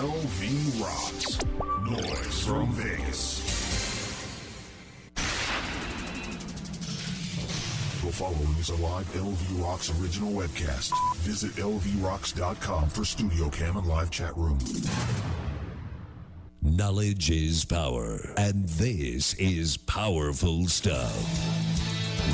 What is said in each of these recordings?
LV Rocks. Noise from Vegas. The following is a live LV Rocks original webcast. Visit lvrocks.com for studio cam and live chat room. Knowledge is power, and this is powerful stuff.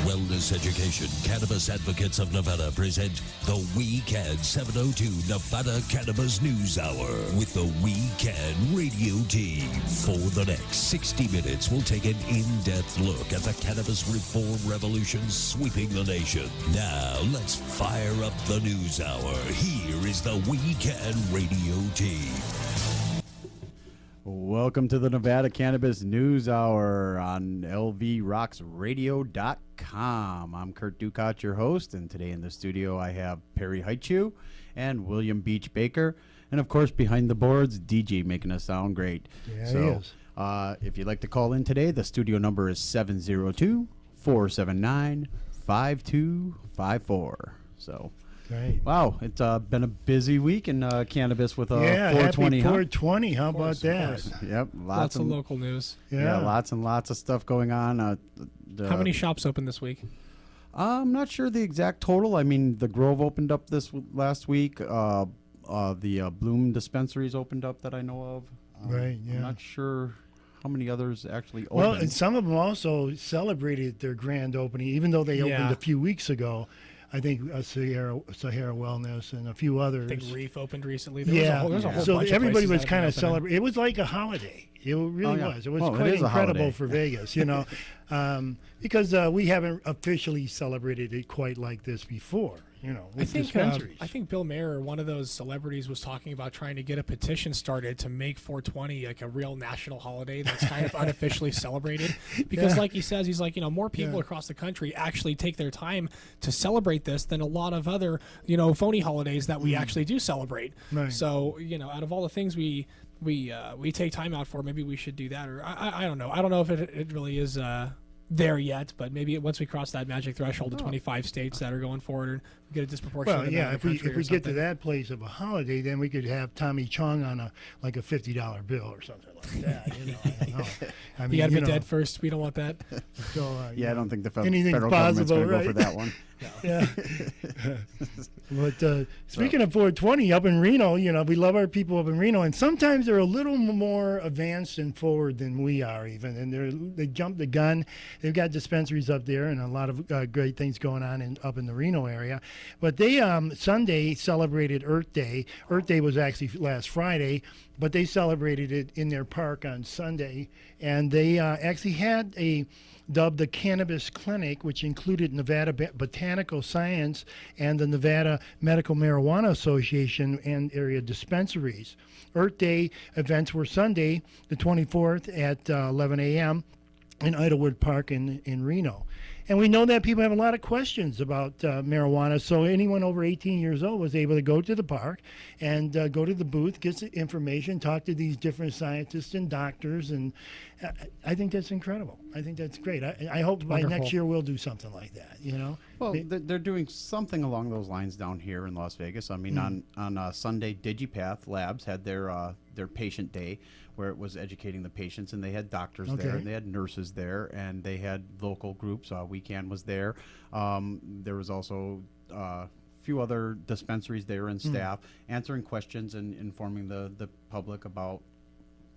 Wellness Education Cannabis Advocates of Nevada present the We Can 702 Nevada Cannabis News Hour with the We Can radio team. For the next 60 minutes, we'll take an in-depth look at the cannabis reform revolution sweeping the nation. Now, let's fire up the news hour. Here is the We Can radio team. Welcome to the Nevada Cannabis News Hour on lvrocksradio.com. I'm Kurt Ducott, your host, and today in the studio I have Perry Heichu and William Beach Baker, and of course behind the boards, DJ making us sound great. Yeah, so, he is. If you'd like to call in today, the studio number is 702-479-5254. So. Right. Wow, it's been a busy week in cannabis with 420. Happy 420. How about that? Yep, Lots of local news. Yeah, lots and lots of stuff going on. How many shops opened this week? I'm not sure the exact total. I mean, the Grove opened up last week. The Bloom dispensaries opened up that I know of. Right, yeah. I'm not sure how many others actually opened. Well, and some of them also celebrated their grand opening, even though they opened a few weeks ago. I think Sahara Wellness and a few others. I think Reef opened recently. There was a whole so bunch everybody of was kind of celebrating. celebrating. It was like a holiday. It really was. It was Well, quite it is a incredible holiday. for Vegas, you know, because we haven't officially celebrated it quite like this before, you know, with dispensaries. I think Bill Mayer, one of those celebrities, was talking about trying to get a petition started to make 420 like a real national holiday that's kind of unofficially celebrated. Because like he says, he's like, more people across the country actually take their time to celebrate this than a lot of other, phony holidays that we actually do celebrate. Right. So, out of all the things we take time out for, maybe we should do that. Or I don't know. I don't know if it really is there yet, but maybe once we cross that magic threshold of 25 states that are going forward and get a disproportionate Well, amount yeah, of the if we get to something. that place of a holiday, then we could have Tommy Chong on a $50 bill or something like that. I don't know. I mean, You got to be dead first. We don't want that. So, yeah, I don't think the anything's federal government's going to possible, go for that one. Yeah. But speaking of 420 up in Reno, we love our people up in Reno, and sometimes they're a little more advanced and forward than we are even, and they jumped the gun. They've got dispensaries up there and a lot of great things going on up in the Reno area. But they Sunday celebrated Earth Day. Earth Day was actually last Friday, but they celebrated it in their park on Sunday, and they actually had dubbed the Cannabis Clinic, which included Nevada Botanical Science and the Nevada Medical Marijuana Association and area dispensaries. Earth Day events were Sunday, the 24th at 11 a.m. in Idlewood Park in Reno. And we know that people have a lot of questions about marijuana, so anyone over 18 years old was able to go to the park and go to the booth, get some information, talk to these different scientists and doctors, and I think that's incredible. I think that's great. I hope by next year we'll do something like that, Well, they're doing something along those lines down here in Las Vegas. I mean, on Sunday, DigiPath Labs had their patient day, where it was educating the patients, and they had doctors there, and they had nurses there, and they had local groups. Weekend was there. There was also a few other dispensaries there and staff answering questions and informing the public about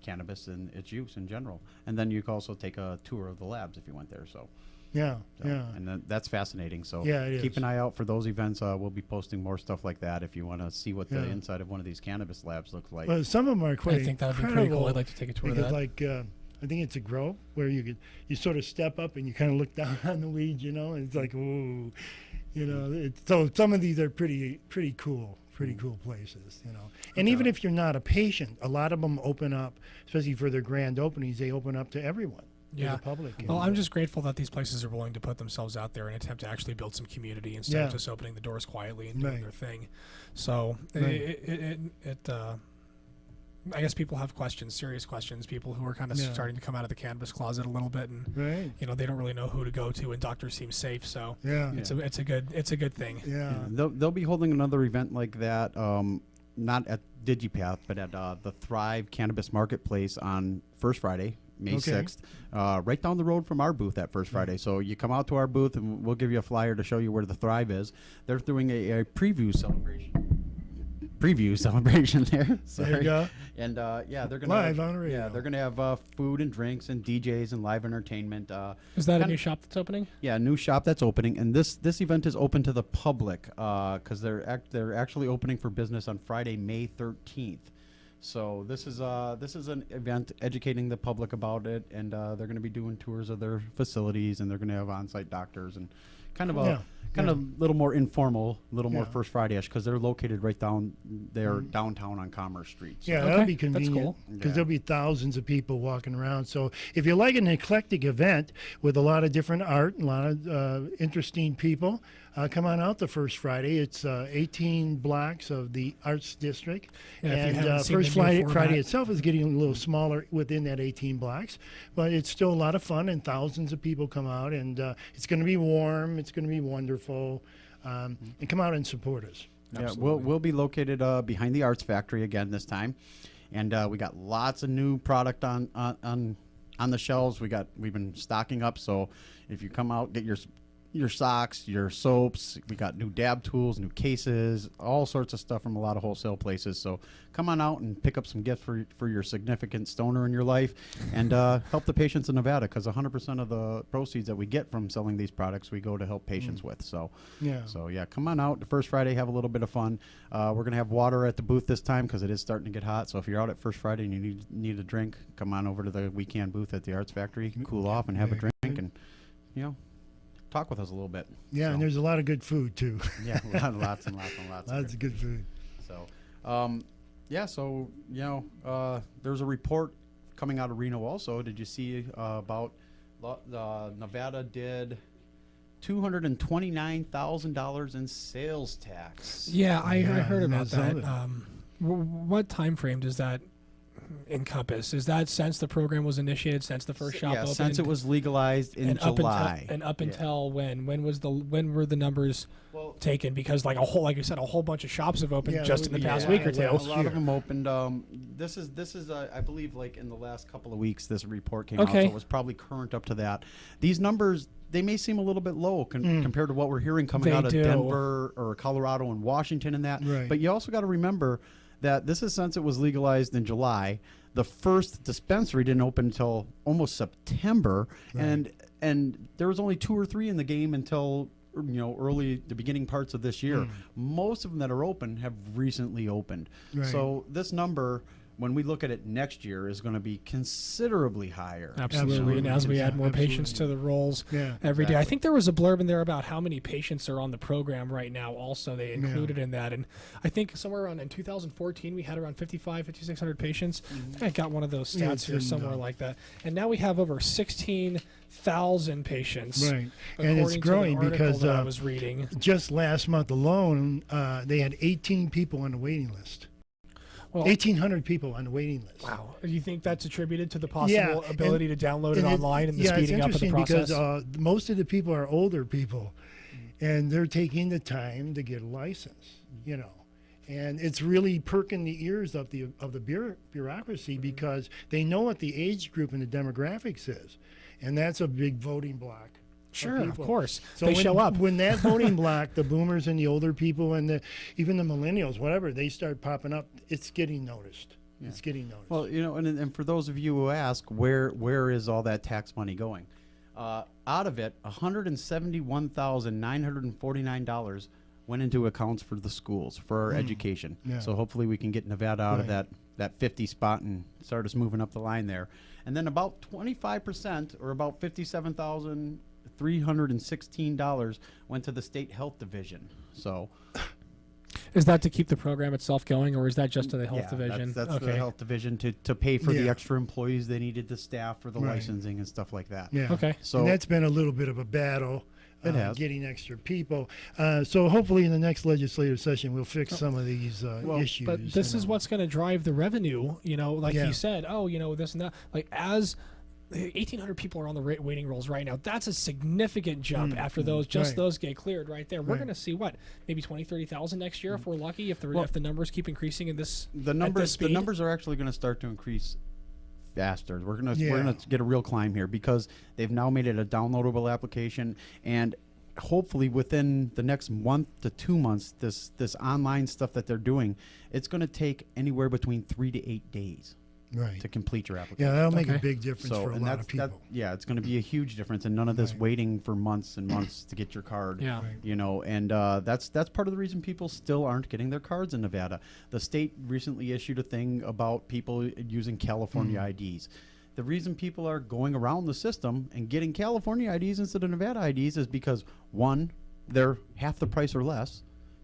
cannabis and its use in general. And then you could also take a tour of the labs if you went there. And that's fascinating. So keep an eye out for those events. We'll be posting more stuff like that if you want to see what the inside of one of these cannabis labs looks like. Well, some of them are quite I think that would be incredible. pretty cool. I'd like to take a tour of that. Like, I think it's a grow where you sort of step up and you kind of look down on the weeds, and it's like, ooh, so some of these are pretty cool. Pretty cool places, And even if you're not a patient, a lot of them open up, especially for their grand openings, they open up to everyone. Yeah. The public. Well, I'm just grateful that these places are willing to put themselves out there and attempt to actually build some community instead of just opening the doors quietly and doing their thing. So I guess people have questions, serious questions. People who are kind of starting to come out of the cannabis closet a little bit, and they don't really know who to go to, and doctors seem safe. So it's a good thing. Yeah. They'll be holding another event like that. Not at DigiPath, but at the Thrive Cannabis Marketplace on First Friday, May 6th, right down the road from our booth at First Friday. So you come out to our booth, and we'll give you a flyer to show you where the Thrive is. They're doing a preview celebration there. Sorry. There you go. And yeah, they're gonna Live on radio. Yeah, they're gonna have food and drinks and DJs and live entertainment. Is that a new shop that's opening? Yeah, a new shop that's opening, and this event is open to the public because they're actually opening for business on Friday, May 13th. So this is an event educating the public about it, and they're going to be doing tours of their facilities, and they're going to have on-site doctors and kind of a little more informal, more First Friday-ish because they're located right down there downtown on Commerce Street. So. Yeah, that'll be convenient because there'll be thousands of people walking around. So if you like an eclectic event with a lot of different art, a lot of interesting people, come on out the First Friday. It's 18 blocks of the Arts District. Yeah, and First Friday itself is getting a little smaller within that 18 blocks, but it's still a lot of fun, and thousands of people come out, and it's going to be warm. It's going to be wonderful. And come out and support us. Yeah, we'll be located behind the Arts Factory again this time, and we got lots of new product on the shelves. We've been stocking up, so if you come out, get your socks, your soaps. We got new dab tools, new cases, all sorts of stuff from a lot of wholesale places. So come on out and pick up some gifts for your significant stoner in your life, and help the patients in Nevada, because 100% of the proceeds that we get from selling these products we go to help patients with. So yeah, come on out the First Friday, have a little bit of fun. We're gonna have water at the booth this time because it is starting to get hot. So if you're out at First Friday and you need a drink, come on over to the weekend booth at the Arts Factory, cool off and have a drink, and talk with us a little bit. Yeah, and there's a lot of good food too. Yeah, lots and lots and lots. Lots of good food. So, there's a report coming out of Reno also. Did you see about Nevada did $229,000 in sales tax? Yeah, I heard about that. What time frame does that encompass? Is that since the program was initiated, since the first shop opened? Since it was legalized in July. Up until when? When were the numbers taken? Because like you said, a whole bunch of shops have opened just in the past week or two. A lot of them opened. This is I believe like in the last couple of weeks this report came out, so it was probably current up to that. These numbers, they may seem a little bit low compared to what we're hearing coming out of Denver or Colorado and Washington and that. Right. But you also got to remember that this is since it was legalized in July. The first dispensary didn't open until almost September, and there was only 2 or 3 in the game until the beginning parts of this year. Most of them that are open have recently opened. Right. So this number, when we look at it next year, is going to be considerably higher. Absolutely. And as we add more patients to the rolls every day. I think there was a blurb in there about how many patients are on the program right now also. They included in that. And I think somewhere around in 2014, we had around 5,600 patients. I think I got one of those stats here somewhere like that. And now we have over 16,000 patients. Right. And it's growing because I was reading. Just last month alone, they had 18 people on the waiting list. Well, 1,800 people on the waiting list. Wow. Do you think that's attributed to the possible ability to download it online and the speeding up of the process? Because most of the people are older people, and they're taking the time to get a license, And it's really perking the ears of the bureaucracy because they know what the age group and the demographics is. And that's a big voting block. Sure, of course. So they show up. When that voting block, the boomers and the older people and even the millennials, whatever, they start popping up, it's getting noticed. Yeah. It's getting noticed. Well, and for those of you who ask, where is all that tax money going? Out of it, $171,949 went into accounts for the schools, for our education. Yeah. So hopefully we can get Nevada out of that 50 spot and start us moving up the line there. And then about 25%, or about $57,316 went to the state health division. So, is that to keep the program itself going, or is that just to the health division? That's the health division to pay for the extra employees they needed to staff for the licensing and stuff like that. Yeah. Okay. So and that's been a little bit of a battle. It has. Getting extra people. So hopefully in the next legislative session we'll fix some of these issues. But this is what's going to drive the revenue. Like he said, this and that. Like as 1,800 people are on the waiting rolls right now. That's a significant jump after those get cleared right there. We're going to see maybe 20, 30,000 next year if we're lucky. If the numbers keep increasing in this, the numbers are actually going to start to increase faster. We're gonna get a real climb here because they've now made it a downloadable application, and hopefully within the next month to 2 months, this online stuff that they're doing, it's going to take anywhere between 3 to 8 days. Right. To complete your application. Yeah, that'll make a big difference for a lot of people. It's going to be a huge difference, and none of this waiting for months and months to get your card. Yeah. You know, and that's part of the reason people still aren't getting their cards in Nevada. The state recently issued a thing about people using California IDs. The reason people are going around the system and getting California IDs instead of Nevada IDs is because, one, they're half the price or less.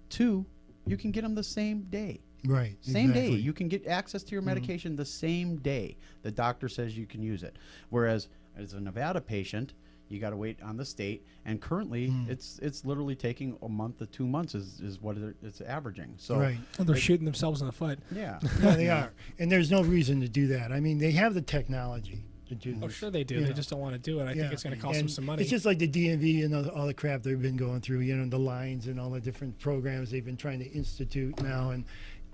Two, you can get them the same day. Right. Same day. You can get access to your medication the same day the doctor says you can use it. Whereas as a Nevada patient, you got to wait on the state, and currently it's literally taking a month to 2 months is what it's averaging. So they're shooting themselves in the foot. Yeah. Yeah, they are. And there's no reason to do that. I mean, they have the technology to do this. Oh, sure they do. They just don't want to do it. I think it's going to cost them some money. It's just like the DMV and all the crap they've been going through, you know, the lines and all the different programs they've been trying to institute now, and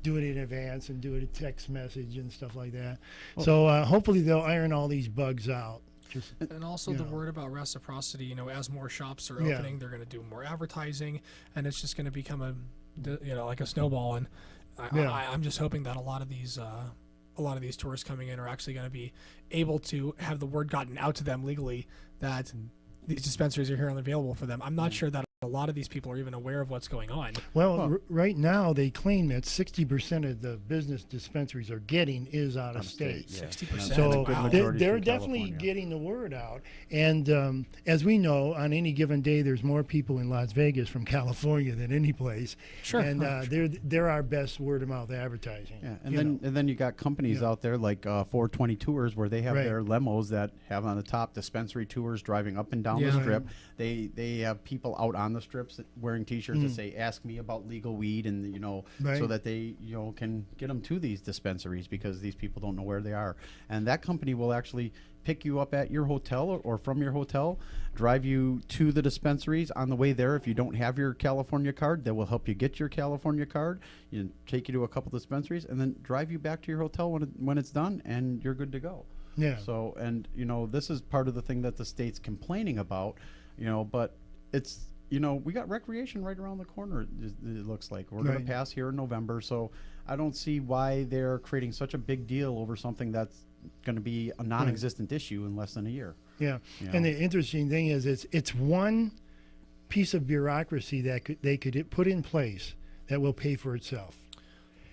do it in advance and do it a text message and stuff like that. So hopefully they'll iron all these bugs out. And also the word about reciprocity, you know, as more shops are opening, they're going to do more advertising, and it's just going to become like a snowball. And I'm just hoping that a lot of these tourists coming in are actually going to be able to have the word gotten out to them legally that these dispensaries are here and available for them. I'm not sure that a lot of these people are even aware of what's going on. Well, right now they claim that 60% of the business dispensaries are getting is out of state. 60%. So they're definitely getting the word out. And as we know, on any given day, there's more people in Las Vegas from California than any place. Sure. And they're our best word of mouth advertising. Yeah, and then you got companies out there like 420 Tours, where they have their limos that have on the top dispensary tours driving up and down the strip. They have people out on the strips wearing T-shirts that say "Ask me about legal weed," and so that they can get them to these dispensaries, because these people don't know where they are. And that company will actually pick you up at your hotel or from your hotel, drive you to the dispensaries. On the way there, if you don't have your California card, they will help you get your California card. Take you to a couple dispensaries, and then drive you back to your hotel when it's done, and you're good to go. Yeah. So, and this is part of the thing that the state's complaining about. But it's we got recreation right around the corner. It looks like we're going to pass here in November, so I don't see why they're creating such a big deal over something that's going to be a non-existent issue in less than a year. Yeah, and the interesting thing is it's one piece of bureaucracy that they could put in place that will pay for itself.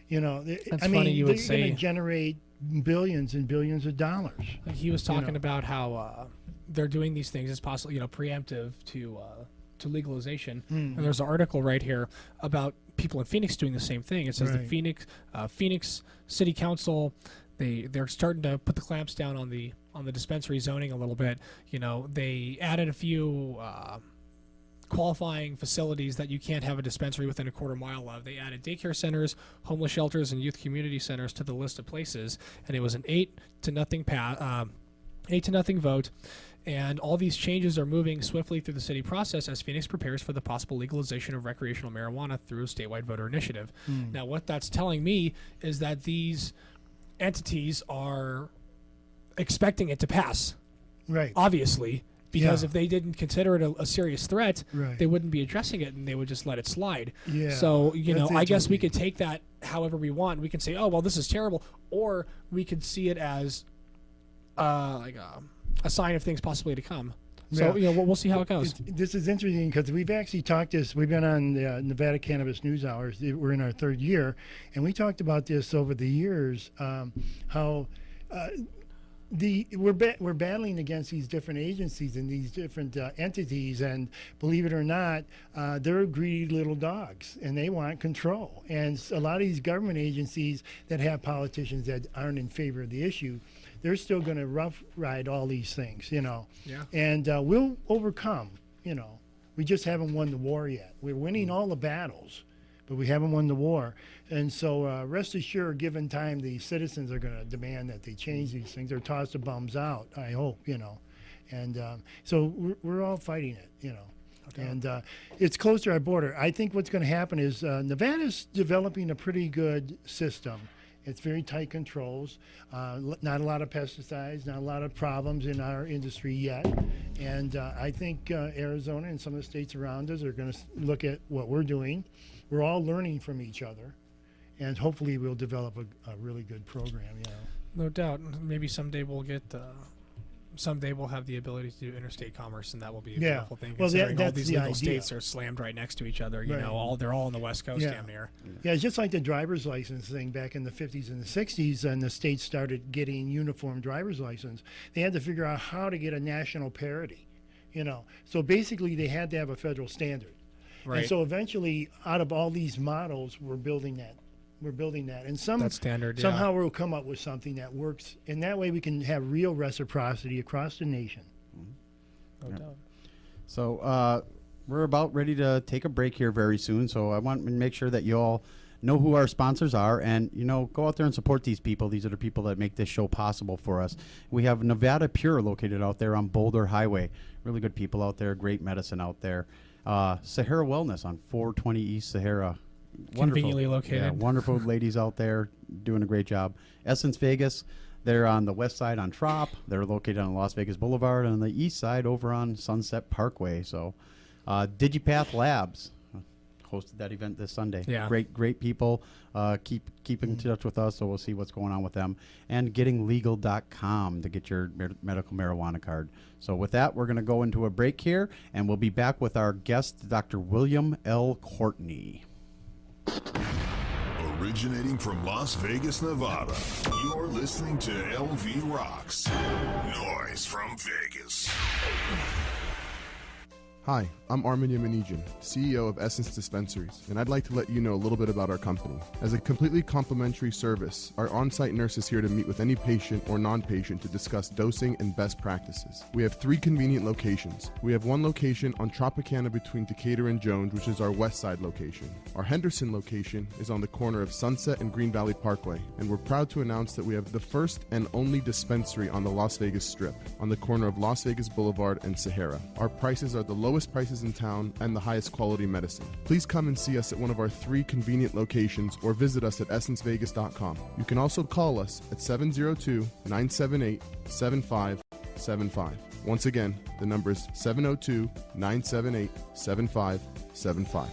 That's I funny mean, you they're would say. going to generate billions and billions of dollars. He was talking about how they're doing these things as possible, preemptive to legalization. And there's an article right here about people in Phoenix doing the same thing. It says the Phoenix City Council, they're starting to put the clamps down on the dispensary zoning a little bit. They added a few qualifying facilities that you can't have a dispensary within a quarter mile of. They added daycare centers, homeless shelters, and youth community centers to the list of places, and it was an 8-0 vote. And all these changes are moving swiftly through the city process as Phoenix prepares for the possible legalization of recreational marijuana through a statewide voter initiative. Now, what that's telling me is that these entities are expecting it to pass. Right. Obviously, because if they didn't consider it a serious threat, Right. they wouldn't be addressing it, and they would just let it slide. Yeah. So, That's I guess we interesting. could take that however we want. We can say, oh, well, this is terrible. Or we could see it as a sign of things possibly to come. So, we'll see how it goes. This is interesting because we've actually talked this. We've been on the Nevada Cannabis News Hours. We're in our third year, and we talked about this over the years. How we're battling against these different agencies and these different entities, and believe it or not, they're greedy little dogs, and they want control. And a lot of these government agencies that have politicians that aren't in favor of the issue, they're still going to rough ride all these things, Yeah. And we'll overcome, We just haven't won the war yet. We're winning all the battles, but we haven't won the war. And so rest assured, given time, the citizens are going to demand that they change these things or toss the bums out, I hope, And so we're all fighting it, And it's close to our border. I think what's going to happen is Nevada's developing a pretty good system. It's very tight controls, not a lot of pesticides, not a lot of problems in our industry yet. And I think Arizona and some of the states around us are going to look at what we're doing. We're all learning from each other, and hopefully we'll develop a really good program. No doubt. Maybe someday we'll get. Someday we'll have the ability to do interstate commerce, and that will be a beautiful thing. Well, considering all that's these the legal idea. States are slammed right next to each other. They're all on the West Coast, damn near. Yeah, it's just like the driver's license thing back in the 50s and the 60s, and the states started getting uniform driver's license. They had to figure out how to get a national parity, So basically, they had to have a federal standard. Right. And so eventually, out of all these models, we're building that. And That's standard, somehow we'll come up with something that works. And that way we can have real reciprocity across the nation. No doubt. So we're about ready to take a break here very soon. So I want to make sure that you all know who our sponsors are and, go out there and support these people. These are the people that make this show possible for us. We have Nevada Pure located out there on Boulder Highway. Really good people out there, great medicine out there. Sahara Wellness on 420 East Sahara. Conveniently located. Yeah, wonderful ladies out there doing a great job. Essence Vegas, they're on the west side on Trop. They're located on Las Vegas Boulevard, and on the east side over on Sunset Parkway. So Digipath Labs hosted that event this Sunday. Yeah. Great people. Keep in touch with us, so we'll see what's going on with them. And gettinglegal.com to get your medical marijuana card. So with that, we're going to go into a break here, and we'll be back with our guest, Dr. William L. Courtney. Originating from Las Vegas, Nevada, you're listening to LV Rocks. Noise from Vegas. Hi, I'm Armin Yamanijan, CEO of Essence Dispensaries, and I'd like to let you know a little bit about our company. As a completely complimentary service, our on-site nurse is here to meet with any patient or non-patient to discuss dosing and best practices. We have 3 convenient locations. We have one location on Tropicana between Decatur and Jones, which is our west side location. Our Henderson location is on the corner of Sunset and Green Valley Parkway, and we're proud to announce that we have the first and only dispensary on the Las Vegas Strip, on the corner of Las Vegas Boulevard and Sahara. Our prices are the lowest prices in town and the highest quality medicine. Please come and see us at one of our 3 convenient locations or visit us at essencevegas.com. You can also call us at 702-978-7575. Once again, the number is 702-978-7575.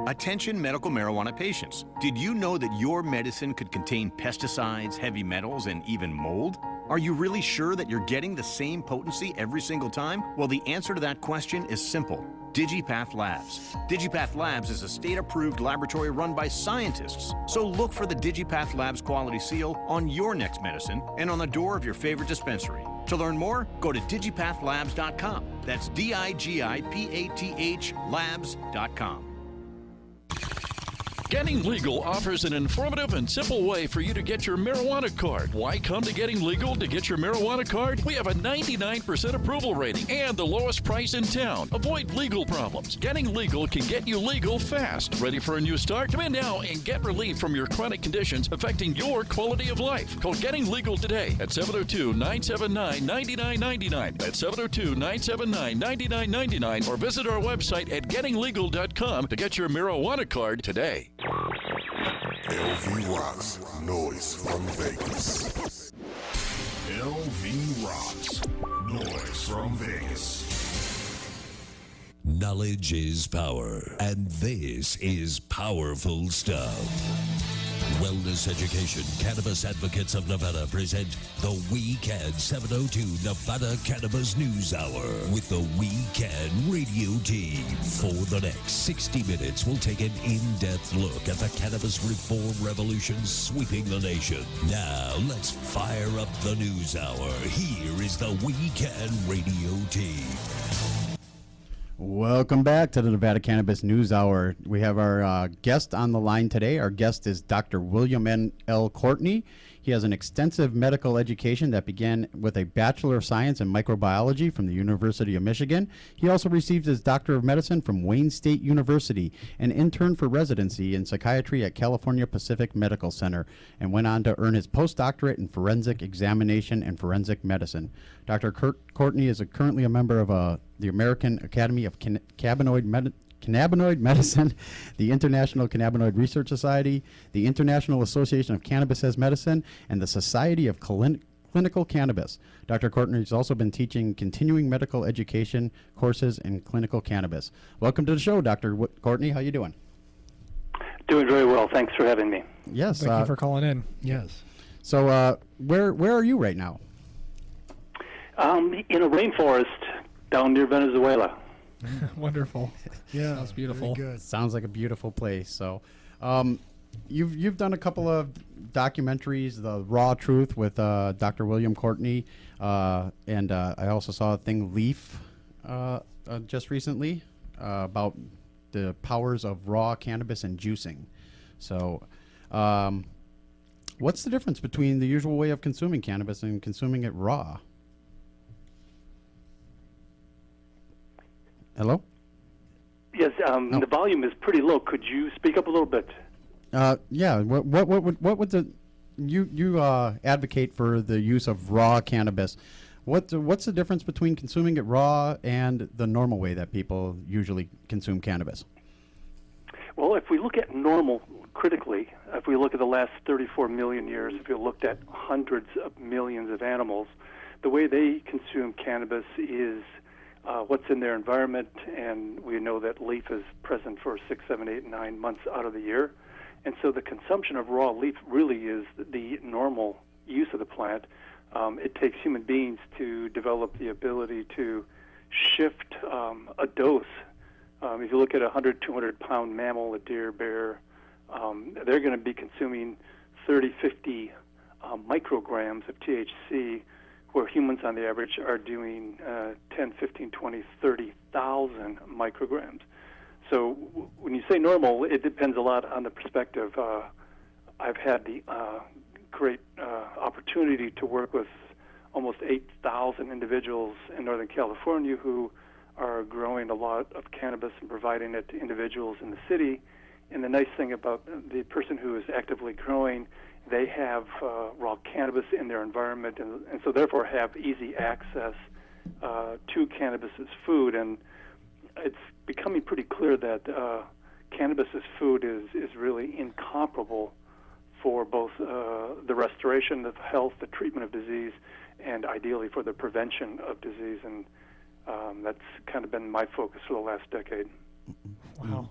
Attention medical marijuana patients. Did you know that your medicine could contain pesticides, heavy metals, and even mold? Are you really sure that you're getting the same potency every single time? Well, the answer to that question is simple. Digipath Labs. Digipath Labs is a state-approved laboratory run by scientists. So look for the Digipath Labs quality seal on your next medicine and on the door of your favorite dispensary. To learn more, go to digipathlabs.com. That's DIGIPATH labs.com. Getting Legal offers an informative and simple way for you to get your marijuana card. Why come to Getting Legal to get your marijuana card? We have a 99% approval rating and the lowest price in town. Avoid legal problems. Getting Legal can get you legal fast. Ready for a new start? Come in now and get relief from your chronic conditions affecting your quality of life. Call Getting Legal today at 702-979-9999. That's 702-979-9999 or visit our website at gettinglegal.com to get your marijuana card today. LV Rocks, noise from Vegas. LV Rocks, noise from Vegas. Knowledge is power, and this is powerful stuff. Wellness Education Cannabis Advocates of Nevada present the We Can 702 Nevada Cannabis News Hour with the We Can radio team. For the next 60 minutes, we'll take an in-depth look at the cannabis reform revolution sweeping the nation. Now, let's fire up the news hour. Here is the We Can radio team. Welcome back to the Nevada Cannabis News Hour. We have our guest on the line today. Our guest is Dr. William L. Courtney. He has an extensive medical education that began with a Bachelor of Science in Microbiology from the University of Michigan. He also received his Doctor of Medicine from Wayne State University and interned for residency in psychiatry at California Pacific Medical Center and went on to earn his postdoctorate in forensic examination and forensic medicine. Dr. Courtney is currently a member of the American Academy of Cannabinoid Medicine, the International Cannabinoid Research Society, the International Association of Cannabis as Medicine, and the Society of Clinical Cannabis. Dr. Courtney has also been teaching continuing medical education courses in clinical cannabis. Welcome to the show, Dr. Courtney. How you doing? Doing very well. Thanks for having me. Yes. Thank you for calling in. Yes. So where are you right now? In a rainforest down near Venezuela. Wonderful. Yeah. Sounds beautiful. Very good. Sounds like a beautiful place. So, you've done a couple of documentaries, The Raw Truth with Dr. William Courtney, and I also saw a thing, Leaf, just recently about the powers of raw cannabis and juicing. So, what's the difference between the usual way of consuming cannabis and consuming it raw? Hello? Yes, the volume is pretty low. Could you speak up a little bit? Yeah. What would the you advocate for the use of raw cannabis? What's the difference between consuming it raw and the normal way that people usually consume cannabis? Well, if we look at normal critically, if we look at the last 34 million years, if you looked at hundreds of millions of animals, the way they consume cannabis is what's in their environment, and we know that leaf is present for 6, 7, 8, 9 months out of the year. And so the consumption of raw leaf really is the normal use of the plant. It takes human beings to develop the ability to shift a dose. If you look at a 100, 200-pound mammal, a deer, bear, they're going to be consuming 30, 50 micrograms of THC, where humans on the average are doing 10, 15, 20, 30,000 micrograms. So when you say normal, it depends a lot on the perspective. I've had the great opportunity to work with almost 8,000 individuals in Northern California who are growing a lot of cannabis and providing it to individuals in the city. And the nice thing about the person who is actively growing, they have raw cannabis in their environment, and so therefore have easy access to cannabis as food. And it's becoming pretty clear that cannabis as food is really incomparable for both the restoration of health, the treatment of disease, and ideally for the prevention of disease. And that's kind of been my focus for the last decade. Wow.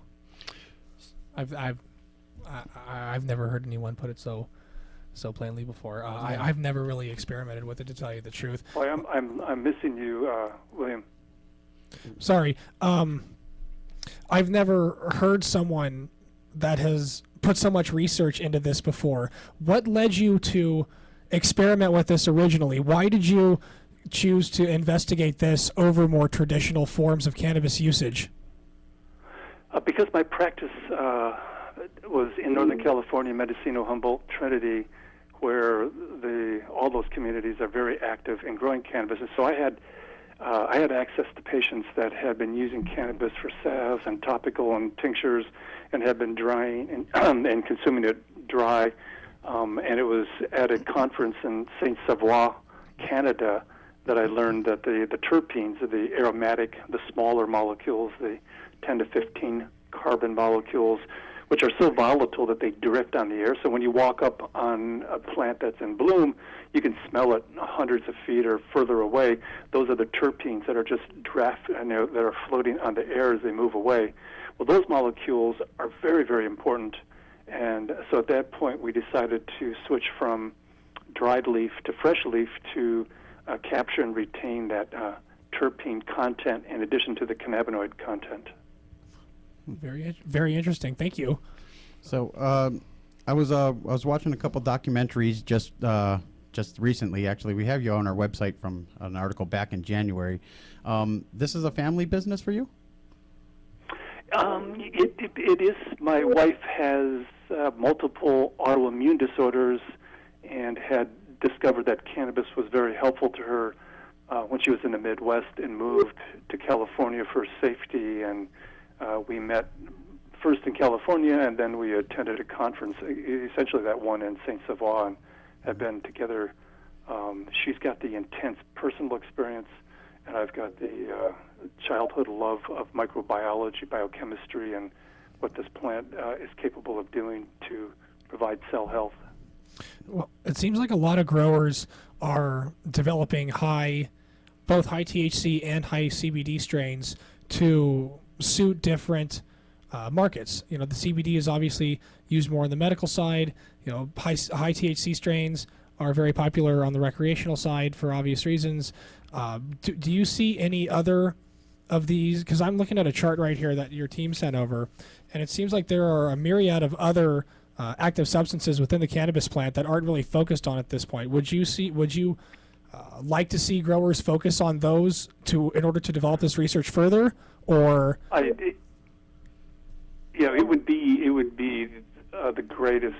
I've never heard anyone put it so plainly before. I've never really experimented with it, to tell you the truth. Well, I'm missing you, William. Sorry. I've never heard someone that has put so much research into this before. What led you to experiment with this originally? Why did you choose to investigate this over more traditional forms of cannabis usage? Because my practice was in Northern California, Mendocino, Humboldt, Trinity, where all those communities are very active in growing cannabis. And so I had access to patients that had been using cannabis for salves and topical and tinctures, and had been drying and consuming it dry. And it was at a conference in Saint Savoie, Canada, that I learned that the terpenes, the aromatic, the smaller molecules, the 10 to 15 carbon molecules, which are so volatile that they drift on the air. So when you walk up on a plant that's in bloom, you can smell it hundreds of feet or further away. Those are the terpenes that are just that are floating on the air as they move away. Well, those molecules are very, very important. And so at that point, we decided to switch from dried leaf to fresh leaf to capture and retain that terpene content in addition to the cannabinoid content. Very, very interesting. Thank you. So I was watching a couple documentaries just recently. Actually, we have you on our website from an article back in January. This is a family business for you? it is. My wife has multiple autoimmune disorders and had discovered that cannabis was very helpful to her when she was in the Midwest and moved to California for safety. And we met first in California, and then we attended a conference, essentially that one in St. Savoie, and have been together. She's got the intense personal experience, and I've got the childhood love of microbiology, biochemistry, and what this plant is capable of doing to provide cell health. Well, it seems like a lot of growers are developing both high THC and high CBD strains to suit different markets. The CBD is obviously used more on the medical side. High THC strains are very popular on the recreational side for obvious reasons. Do you see any other of these? Because I'm looking at a chart right here that your team sent over, and it seems like there are a myriad of other active substances within the cannabis plant that aren't really focused on at this point. Would you like to see growers focus on those in order to develop this research further, or? It would be the greatest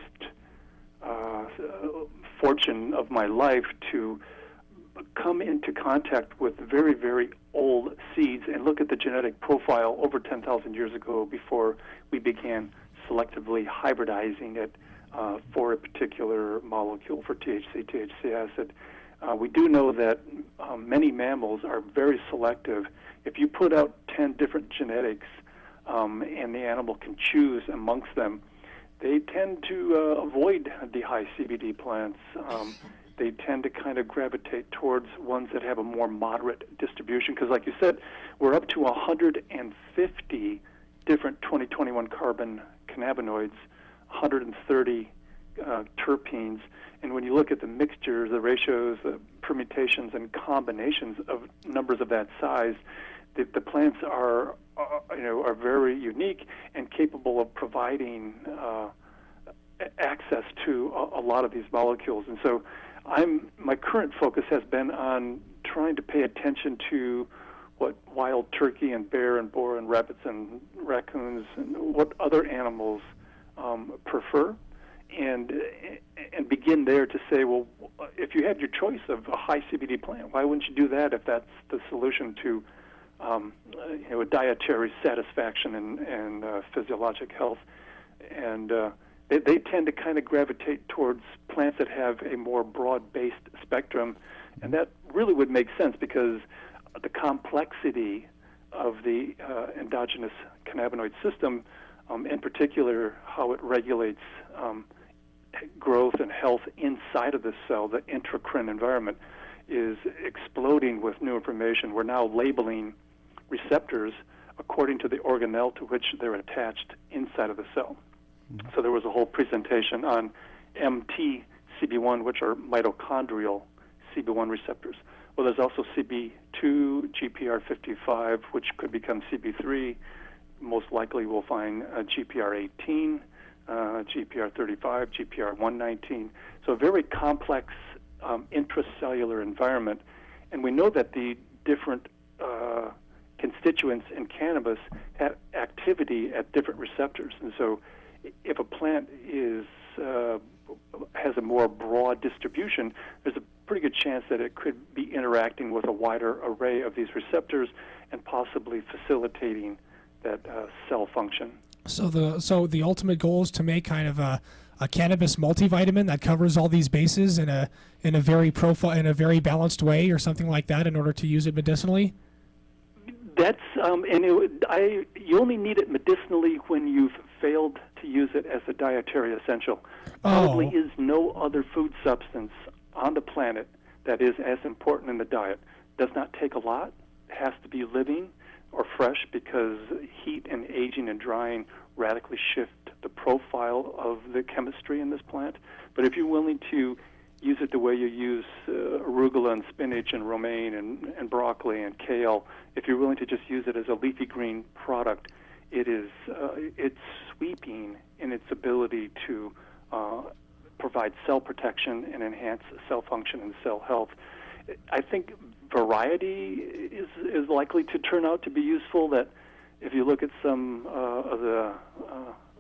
fortune of my life to come into contact with very, very old seeds and look at the genetic profile over 10,000 years ago before we began selectively hybridizing it for a particular molecule, for THC acid. We do know that many mammals are very selective. If you put out 10 different genetics and the animal can choose amongst them, they tend to avoid the high CBD plants. They tend to kind of gravitate towards ones that have a more moderate distribution, because like you said, we're up to 150 different 2021 carbon cannabinoids, 130 terpenes, and when you look at the mixtures, the ratios, the permutations and combinations of numbers of that size, the plants are very unique and capable of providing access to a lot of these molecules. And so my current focus has been on trying to pay attention to what wild turkey and bear and boar and rabbits and raccoons and what other animals prefer, and begin there to say, well, if you had your choice of a high CBD plant, why wouldn't you do that if that's the solution to a dietary satisfaction and physiologic health? And they tend to kind of gravitate towards plants that have a more broad-based spectrum, and that really would make sense because the complexity of the endogenous cannabinoid system, in particular how it regulates growth and health inside of the cell, the intracrine environment, is exploding with new information. We're now labeling receptors according to the organelle to which they're attached inside of the cell. Mm-hmm. So there was a whole presentation on MT-CB1, which are mitochondrial CB1 receptors. Well, there's also CB2, GPR55, which could become CB3. Most likely we'll find GPR18, GPR35, GPR119. So a very complex intracellular environment. And we know that the different constituents in cannabis have activity at different receptors. And so if a plant has a more broad distribution, there's a pretty good chance that it could be interacting with a wider array of these receptors and possibly facilitating that cell function. So the ultimate goal is to make kind of a cannabis multivitamin that covers all these bases in a very balanced way, or something like that, in order to use it medicinally. That's you only need it medicinally when you've failed to use it as a dietary essential. Probably is no other food substance on the planet that is as important in the diet. Does not take a lot. Has to be living or fresh, because heat and aging and drying radically shift the profile of the chemistry in this plant. But if you're willing to use it the way you use arugula and spinach and romaine and broccoli and kale, if you're willing to just use it as a leafy green product, it's sweeping in its ability to provide cell protection and enhance cell function and cell health. I think variety is likely to turn out to be useful, that if you look at some of the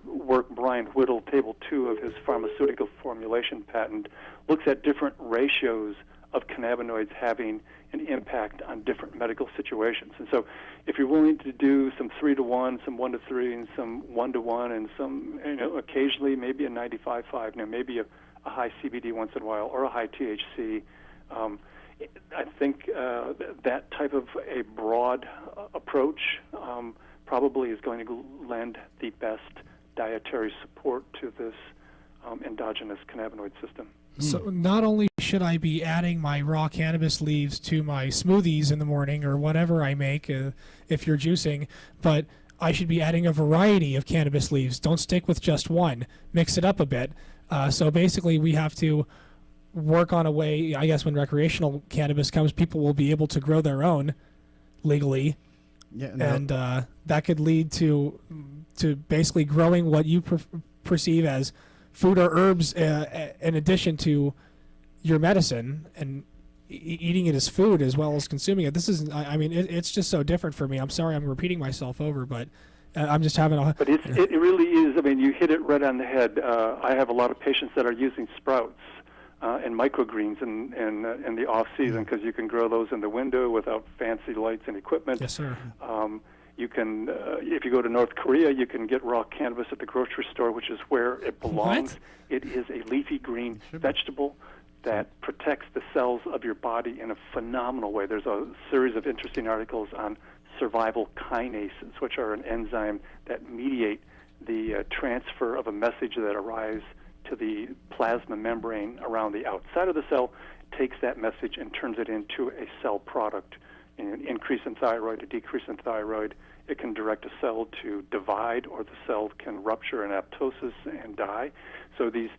work Brian Whittle, Table 2 of his pharmaceutical formulation patent, looks at different ratios of cannabinoids having an impact on different medical situations. And so if you're willing to do some 3-to-1, some 1-to-3, and some 1-to-1, and some, occasionally maybe a 95-5, maybe a high CBD once in a while, or a high THC, I think that type of a broad approach probably is going to lend the best dietary support to this endogenous cannabinoid system. So not only should I be adding my raw cannabis leaves to my smoothies in the morning or whatever I make if you're juicing, but I should be adding a variety of cannabis leaves. Don't stick with just one. Mix it up a bit. So basically we have to work on a way, I guess when recreational cannabis comes, people will be able to grow their own legally. Yeah, and that could lead to basically growing what you perceive as food or herbs in addition to your medicine, and eating it as food as well as consuming it. This is, I mean, it's just so different for me. I'm sorry I'm repeating myself over, but I'm just having a... But it really is, I mean, you hit it right on the head. I have a lot of patients that are using sprouts and microgreens in the off-season, because you can grow those in the window without fancy lights and equipment. Yes, sir. You can, if you go to North Korea, you can get raw cannabis at the grocery store, which is where it belongs. What? It is a leafy green vegetable that protects the cells of your body in a phenomenal way. There's a series of interesting articles on survival kinases, which are an enzyme that mediate the transfer of a message that arrives to the plasma membrane around the outside of the cell, takes that message and turns it into a cell product. An increase in thyroid, a decrease in thyroid, it can direct a cell to divide, or the cell can rupture in apoptosis and die. So these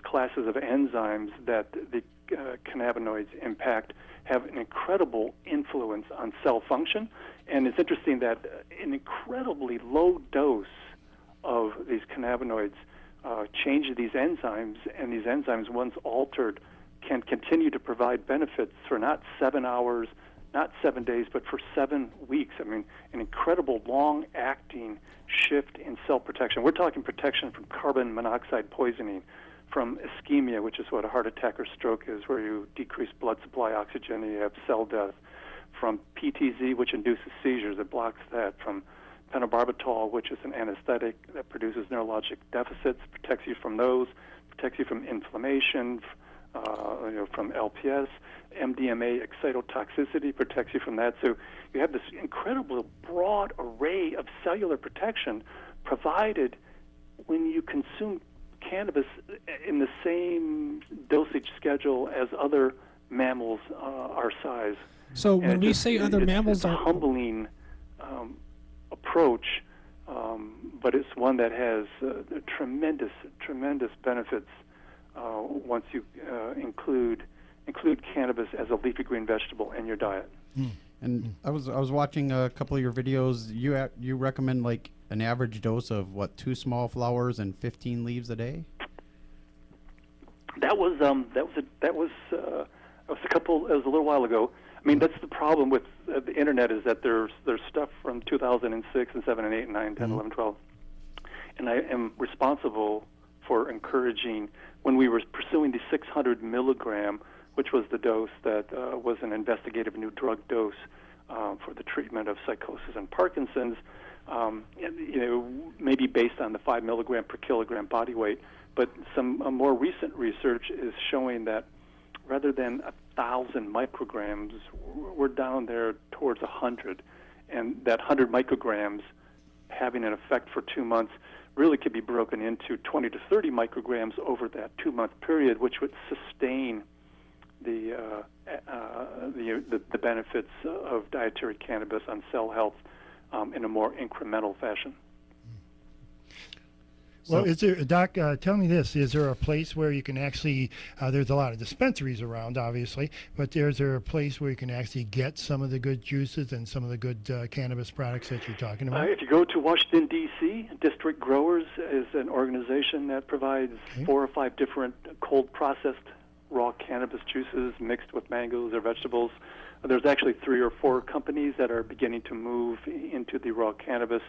classes of enzymes that the cannabinoids impact have an incredible influence on cell function. And it's interesting that an incredibly low dose of these cannabinoids change these enzymes, and these enzymes, once altered, can continue to provide benefits for not 7 hours, not 7 days, but for 7 weeks. I mean, an incredible long-acting shift in cell protection. We're talking protection from carbon monoxide poisoning, from ischemia, which is what a heart attack or stroke is, where you decrease blood supply oxygen and you have cell death, from PTZ, which induces seizures, it blocks that, from pentobarbital, which is an anesthetic that produces neurologic deficits, protects you from those, protects you from inflammation, from LPS, MDMA excitotoxicity protects you from that. So you have this incredible broad array of cellular protection provided when you consume cannabis in the same dosage schedule as other mammals our size. So when we say other mammals it's a humbling approach, but it's one that has tremendous benefits once you include cannabis as a leafy green vegetable in your diet. And I was watching a couple of your videos. You recommend like an average dose of what, 2 small flowers and 15 leaves a day? That was a little while ago. I mean, that's the problem with the internet, is that there's stuff from 2006 and 7 and 8 and 9, 10, 11, 12. And I am responsible for encouraging, when we were pursuing the 600 milligram, which was the dose that was an investigative new drug dose for the treatment of psychosis and Parkinson's, maybe based on the 5 milligram per kilogram body weight. But some more recent research is showing that rather than 1,000 micrograms, we're down there towards 100. And that 100 micrograms having an effect for 2 months really could be broken into 20 to 30 micrograms over that 2-month period, which would sustain the benefits of dietary cannabis on cell health in a more incremental fashion. Well, is there, Doc, tell me this, is there a place where you can actually, there's a lot of dispensaries around, obviously, but is there a place where you can actually get some of the good juices and some of the good cannabis products that you're talking about? If you go to Washington, D.C., District Growers is an organization that provides 4 or 5 different cold-processed raw cannabis juices mixed with mangoes or vegetables. There's actually 3 or 4 companies that are beginning to move into the raw cannabis,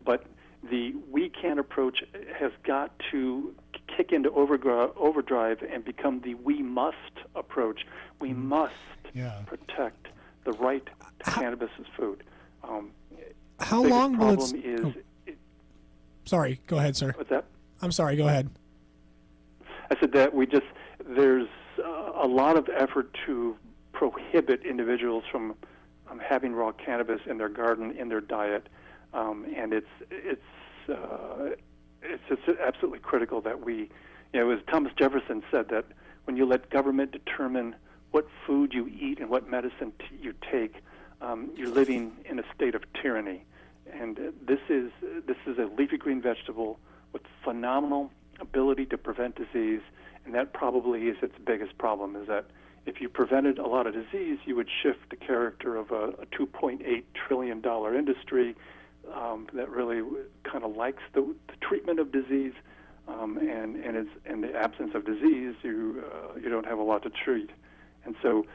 but the we can approach has got to kick into overdrive and become the we must approach. We must protect the right to cannabis as food. How long will it? Is, sorry, go ahead, sir. What's that? I'm sorry, go ahead. I said that there's a lot of effort to prohibit individuals from having raw cannabis in their garden, in their diet, and it's absolutely critical that we, as Thomas Jefferson said, that when you let government determine what food you eat and what medicine you take, you're living in a state of tyranny. And this is a leafy green vegetable with phenomenal ability to prevent disease, and that probably is its biggest problem, is that if you prevented a lot of disease, you would shift the character of a $2.8 trillion industry that really kind of likes the treatment of disease, and in the absence of disease, you don't have a lot to treat. And so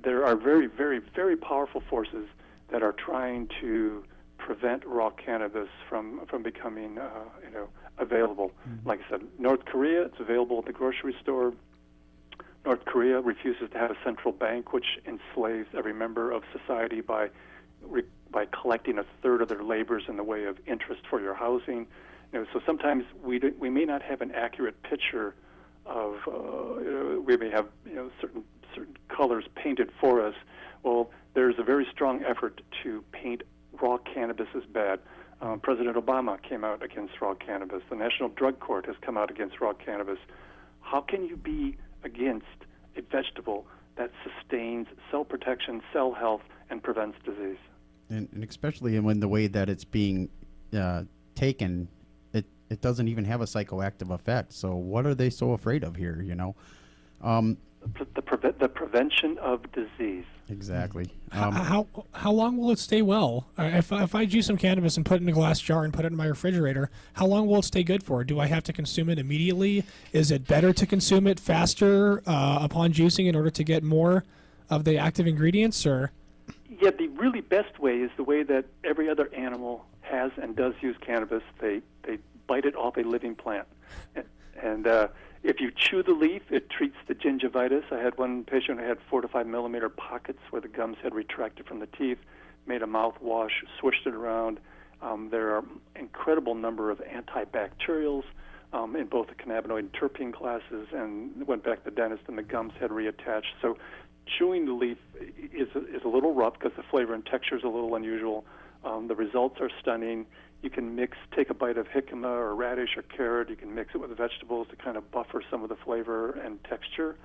there are very, very, very powerful forces that are trying to prevent raw cannabis from becoming available. Like I said, North Korea, it's available at the grocery store. North Korea refuses to have a central bank, which enslaves every member of society by collecting a third of their labors in the way of interest for your housing. So sometimes we may not have an accurate picture of we may have certain colors painted for us. Well, there's a very strong effort to paint raw cannabis as bad. President Obama came out against raw cannabis. The National Drug Court has come out against raw cannabis. How can you be against a vegetable that sustains cell protection, cell health, and prevents disease? And especially when the way that it's being taken, it doesn't even have a psychoactive effect. So what are they so afraid of here, The prevention of disease. Exactly. How long will it stay well? If I juice some cannabis and put it in a glass jar and put it in my refrigerator, how long will it stay good for? Do I have to consume it immediately? Is it better to consume it faster upon juicing in order to get more of the active ingredients? Or yeah, the really best way is the way that every other animal has and does use cannabis. They bite it off a living plant, and if you chew the leaf, it treats the gingivitis. I had one patient who had 4 to 5 millimeter pockets where the gums had retracted from the teeth, made a mouthwash, swished it around. There are incredible number of antibacterials in both the cannabinoid and terpene classes, and went back to the dentist and the gums had reattached. So chewing the leaf is a little rough because the flavor and texture is a little unusual. The results are stunning. You can take a bite of jicama or radish or carrot. You can mix it with the vegetables to kind of buffer some of the flavor and texture.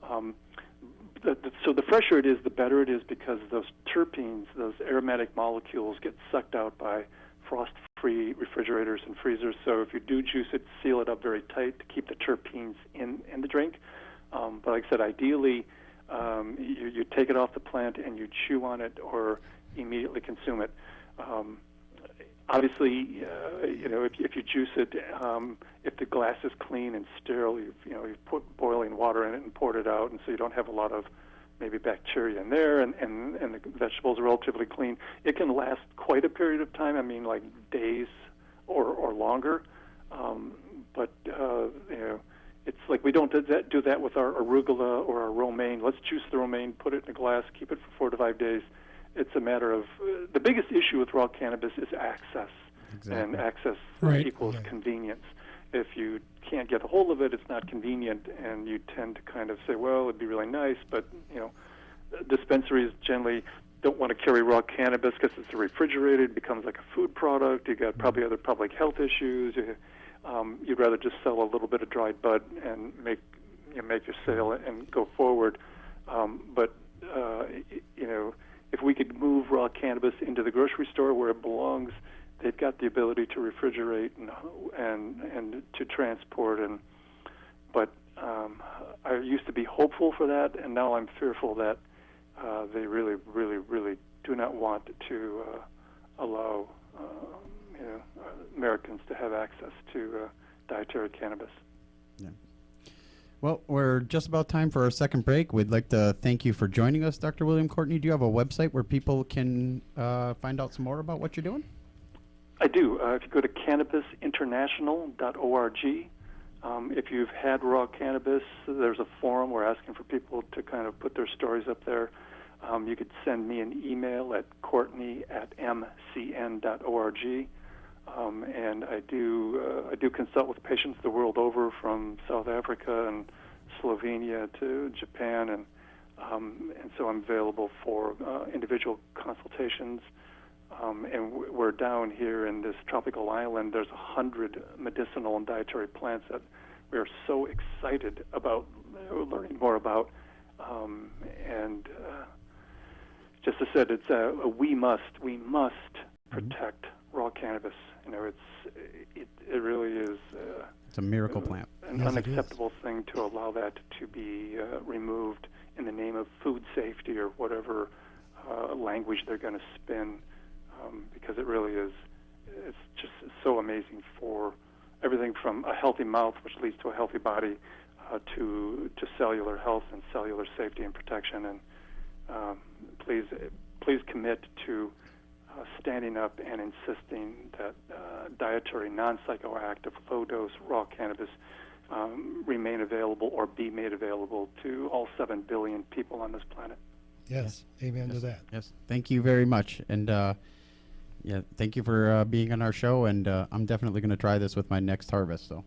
So the fresher it is, the better it is, because those terpenes, those aromatic molecules, get sucked out by frost-free refrigerators and freezers. So if you do juice it, seal it up very tight to keep the terpenes in the drink. But like I said, ideally, you take it off the plant and you chew on it or immediately consume it. Obviously, if you juice it, if the glass is clean and sterile, you've put boiling water in it and poured it out, and so you don't have a lot of maybe bacteria in there, and the vegetables are relatively clean. It can last quite a period of time. I mean, like days or longer. But it's like we don't do that with our arugula or our romaine. Let's juice the romaine, put it in a glass, keep it for 4 to 5 days. It's a matter of the biggest issue with raw cannabis is access, and access equals convenience. If you can't get a hold of it, it's not convenient, and you tend to kind of say, well, it'd be really nice, but dispensaries generally don't want to carry raw cannabis because it's refrigerated, it becomes like a food product. You got probably other public health issues. You'd rather just sell a little bit of dried bud and make your sale and go forward. But if we could move raw cannabis into the grocery store where it belongs, they've got the ability to refrigerate and to transport. But I used to be hopeful for that, and now I'm fearful that they really, really, really do not want to allow Americans to have access to dietary cannabis. Yeah. Well, we're just about time for our second break. We'd like to thank you for joining us, Dr. William Courtney. Do you have a website where people can find out some more about what you're doing? I do. If you go to cannabisinternational.org, if you've had raw cannabis, there's a forum. We're asking for people to kind of put their stories up there. You could send me an email at courtney@mcn.org. And I do consult with patients the world over, from South Africa and Slovenia to Japan, and so I'm available for individual consultations. And we're down here in this tropical island. There's 100 medicinal and dietary plants that we are so excited about learning more about. And just as I said, it's we must protect raw cannabis. It really is. It's a miracle plant. An unacceptable thing to allow that to be removed in the name of food safety or whatever language they're going to spin, because it really is. It's just so amazing for everything from a healthy mouth, which leads to a healthy body, to cellular health and cellular safety and protection. And please commit to standing up and insisting that dietary, non-psychoactive, low-dose raw cannabis remain available or be made available to all 7 billion people on this planet. Yes, amen to that. Yes, thank you very much. And thank you for being on our show. And I'm definitely going to try this with my next harvest. So.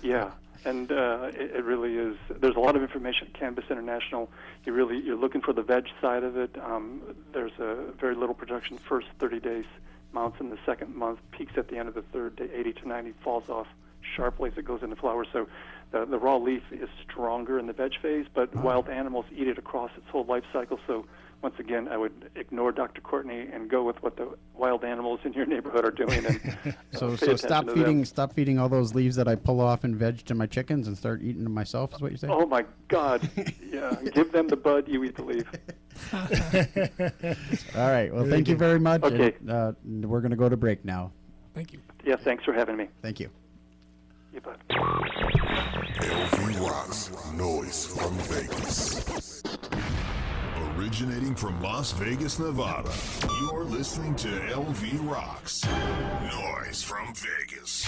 Yeah. And it really is. There's a lot of information at Cannabis International. You're looking for the veg side of it. There's a very little production first 30 days, mounts in the second month, peaks at the end of the third day, 80 to 90, falls off sharply as it goes into flower. So the raw leaf is stronger in the veg phase, but wild animals eat it across its whole life cycle. So once again, I would ignore Dr. Courtney and go with what the wild animals in your neighborhood are doing. And so stop feeding all those leaves that I pull off and veg to my chickens and start eating them myself, is what you're saying? Oh my God! Yeah, give them the bud, you eat the leaf. All right. Well, thank you very much. Okay. And, we're going to go to break now. Thank you. Yeah, thanks for having me. Thank you. You bet. LV Rocks, noise from Vegas. Originating from Las Vegas, Nevada, you're listening to LV Rocks, noise from Vegas.